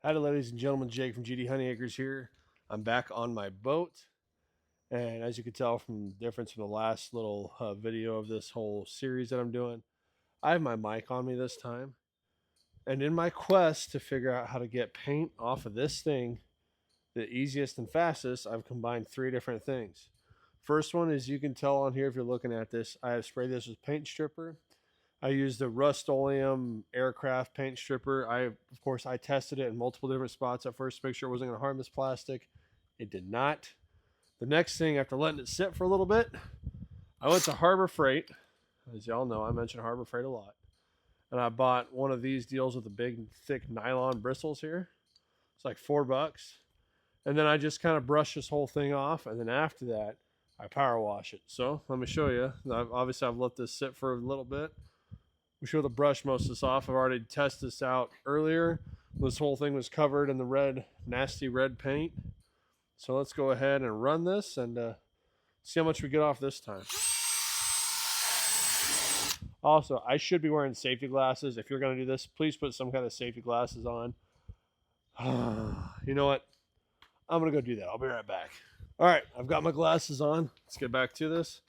Howdy, ladies and gentlemen. Jake from GD Honey Acres here. I'm back on my boat, and as you can tell from the difference from the last little video of this whole series that I'm doing, I have my mic on me this time. And in my quest to figure out how to get paint off of this thing the easiest and fastest, I've combined three different things. First one is, you can tell on here if you're looking at this, I have sprayed this with paint stripper. I used the Rust-Oleum aircraft paint stripper. Of course, I tested it in multiple different spots at first to make sure it wasn't going to harm this plastic. It did not. The next thing, after letting it sit for a little bit, I went to Harbor Freight. As y'all know, I mention Harbor Freight a lot. And I bought one of these deals with the big, thick nylon bristles here. It's like $4. And then I just kind of brush this whole thing off. And then after that, I power wash it. So let me show you. Obviously, I've let this sit for a little bit. We should have brushed most of this off. I've already tested this out earlier. This whole thing was covered in the red, nasty red paint. So let's go ahead and run this and see how much we get off this time. Also, I should be wearing safety glasses. If you're going to do this, please put some kind of safety glasses on. You know what? I'm going to go do that. I'll be right back. All right, I've got my glasses on. Let's get back to this.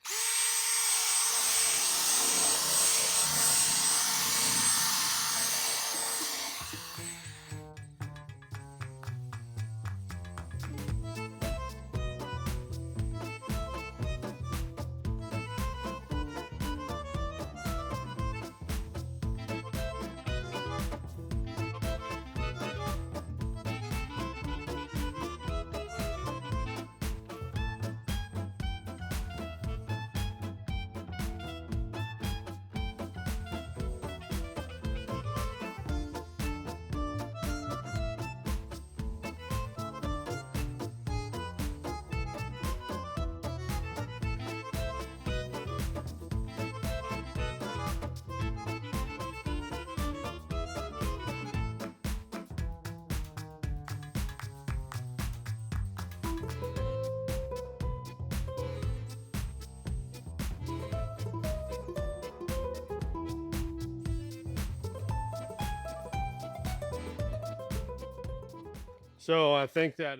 So I think that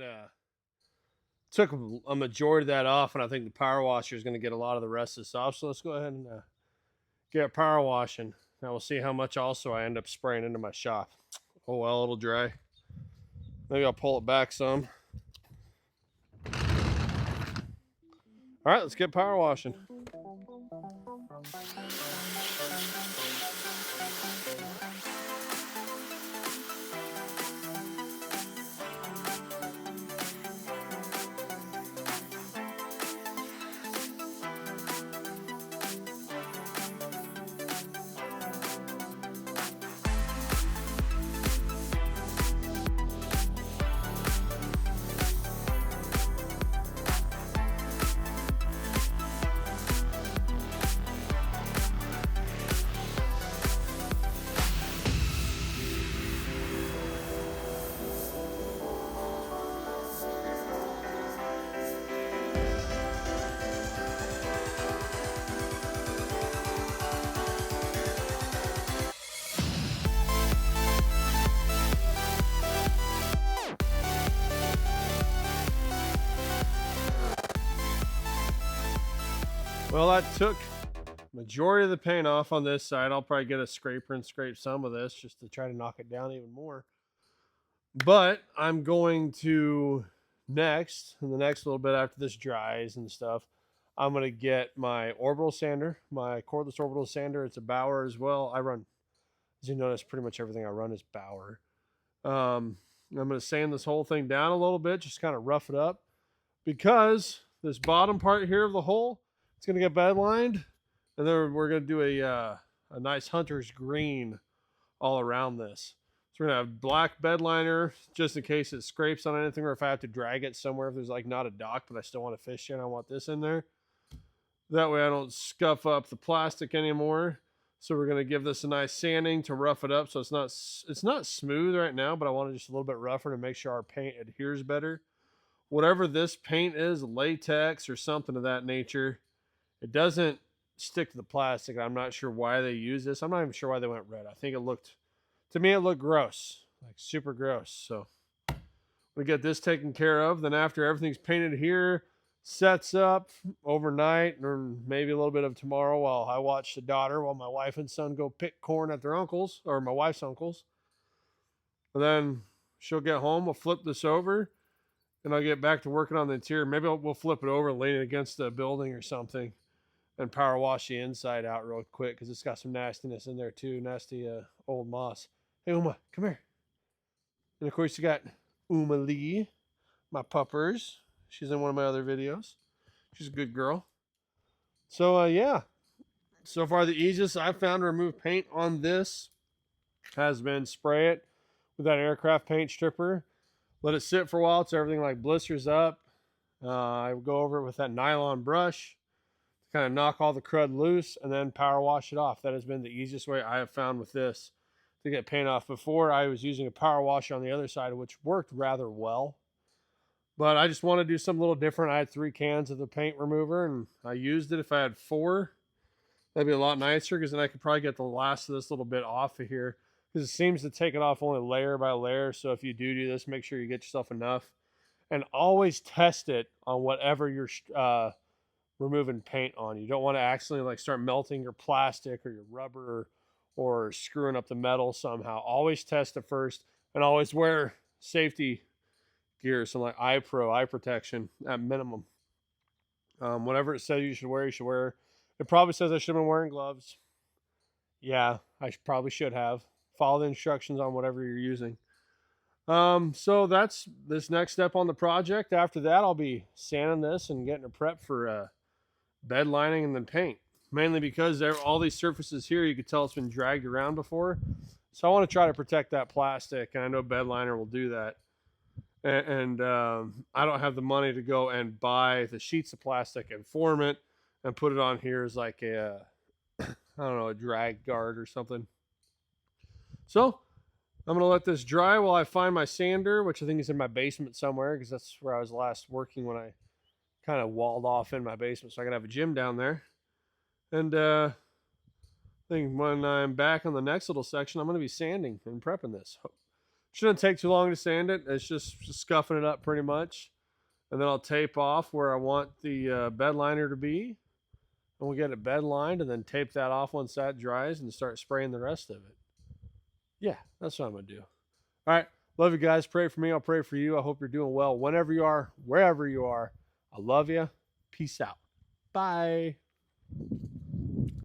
took a majority of that off, and I think the power washer is going to get a lot of the rest of this off. So let's go ahead and get power washing. Now we'll see how much also I end up spraying into my shop. Oh well, it'll dry. Maybe I'll pull it back some. All right, let's get power washing. Well, that took majority of the paint off on this side. I'll probably get a scraper and scrape some of this just to try to knock it down even more. But I'm going to in the next little bit after this dries and stuff, I'm going to get my orbital sander, my cordless orbital sander. It's a Bauer as well. I run, as you notice, pretty much everything I run is Bauer. I'm going to sand this whole thing down a little bit, just kind of rough it up, because this bottom part here of the hole, it's going to get bed lined, and then we're going to do a nice hunter's green all around this. So we're going to have black bed liner just in case it scrapes on anything, or if I have to drag it somewhere, if there's like not a dock, but I still want to fish in, I want this in there. That way I don't scuff up the plastic anymore. So we're going to give this a nice sanding to rough it up. So it's not smooth right now, but I want it just a little bit rougher to make sure our paint adheres better. Whatever this paint is, latex or something of that nature, it doesn't stick to the plastic. I'm not sure why they use this. I'm not even sure why they went red. I think to me it looked gross. like super gross. So we get this taken care of. Then after everything's painted here, sets up overnight, or maybe a little bit of tomorrow while I watch the daughter while my wife and son go pick corn at their uncle's, or my wife's uncle's. And then she'll get home, we'll flip this over, and I'll get back to working on the interior. Maybe we'll flip it over and lean it against the building or something and power wash the inside out real quick because it's got some nastiness in there too. Nasty old moss. Hey, Uma, come here. And of course, you got Uma Lee, my puppers. She's in one of my other videos. She's a good girl. So, yeah. So far, the easiest I've found to remove paint on this has been spray it with that aircraft paint stripper. Let it sit for a while so everything like blisters up. I will go over it with that nylon brush, kind of knock all the crud loose, and then power wash it off. That has been the easiest way I have found with this to get paint off. Before, I was using a power washer on the other side, which worked rather well. But I just want to do something a little different. I had 3 cans of the paint remover, and I used it. If I had 4, that'd be a lot nicer, because then I could probably get the last of this little bit off of here, because it seems to take it off only layer by layer. So if you do this, make sure you get yourself enough. And always test it on whatever you're removing paint on. You don't want to accidentally like start melting your plastic or your rubber or screwing up the metal somehow. Always test it first, and always wear safety gear, something like eye protection at minimum. Whatever it says you should wear, you should wear. It probably says I should have been wearing gloves. Yeah, I probably should have. Follow the instructions on whatever you're using. So that's this next step on the project. After that, I'll be sanding this and getting it prepped for bed lining and then paint. Mainly because all these surfaces here, you can tell it's been dragged around before. So I want to try to protect that plastic, and I know bed liner will do that. And I don't have the money to go and buy the sheets of plastic and form it and put it on here as like a, I don't know, a drag guard or something. So I'm going to let this dry while I find my sander, which I think is in my basement somewhere, because that's where I was last working when I kind of walled off in my basement. So I can have a gym down there. And I think when I'm back on the next little section, I'm going to be sanding and prepping this. Shouldn't take too long to sand it. It's just scuffing it up pretty much. And then I'll tape off where I want the bed liner to be. And we'll get it bed lined and then tape that off once that dries and start spraying the rest of it. Yeah, that's what I'm going to do. All right. Love you guys. Pray for me. I'll pray for you. I hope you're doing well whenever you are, wherever you are. I love you. Peace out. Bye.